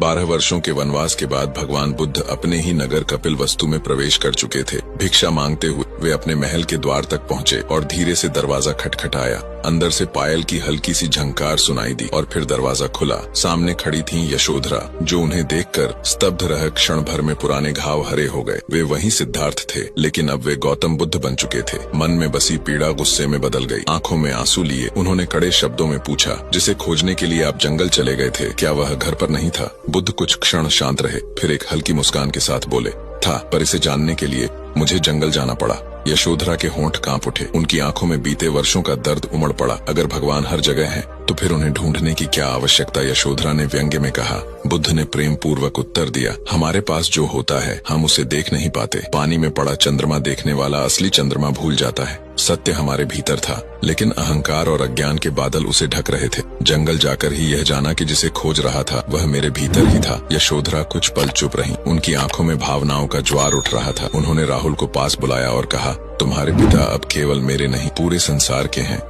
12 वर्षों के वनवास के बाद भगवान बुद्ध अपने ही नगर कपिलवस्तु में प्रवेश कर चुके थे। भिक्षा मांगते हुए वे अपने महल के द्वार तक पहुँचे और धीरे से दरवाजा खटखटाया। अंदर से पायल की हल्की सी झंकार सुनाई दी और फिर दरवाजा खुला। सामने खड़ी थी यशोधरा, जो उन्हें देखकर स्तब्ध रह क्षण भर में पुराने घाव हरे हो गए। वे वही सिद्धार्थ थे, लेकिन अब वे गौतम बुद्ध बन चुके थे। मन में बसी पीड़ा गुस्से में बदल गई। आंखों में आंसू लिए उन्होंने कड़े शब्दों में पूछा, जिसे खोजने के लिए आप जंगल चले गए थे, क्या वह घर पर नहीं था? बुद्ध कुछ क्षण शांत रहे, फिर एक हल्की मुस्कान के साथ बोले, था, पर इसे जानने के लिए मुझे जंगल जाना पड़ा। यशोधरा के होंठ कांप उठे। उनकी आंखों में बीते वर्षों का दर्द उमड़ पड़ा। अगर भगवान हर जगह है तो फिर उन्हें ढूंढने की क्या आवश्यकता? यशोधरा ने व्यंग्य में कहा। बुद्ध ने प्रेम पूर्वक उत्तर दिया, हमारे पास जो होता है हम उसे देख नहीं पाते। पानी में पड़ा चंद्रमा देखने वाला असली चंद्रमा भूल जाता है। सत्य हमारे भीतर था, लेकिन अहंकार और अज्ञान के बादल उसे ढक रहे थे। जंगल जाकर ही यह जाना कि जिसे खोज रहा था वह मेरे भीतर ही था। यशोधरा कुछ पल चुप रही। उनकी आंखों में भावनाओं का ज्वार उठ रहा था। उन्होंने राहुल को पास बुलाया और कहा, तुम्हारे पिता अब केवल मेरे नहीं पूरे संसार के हैं।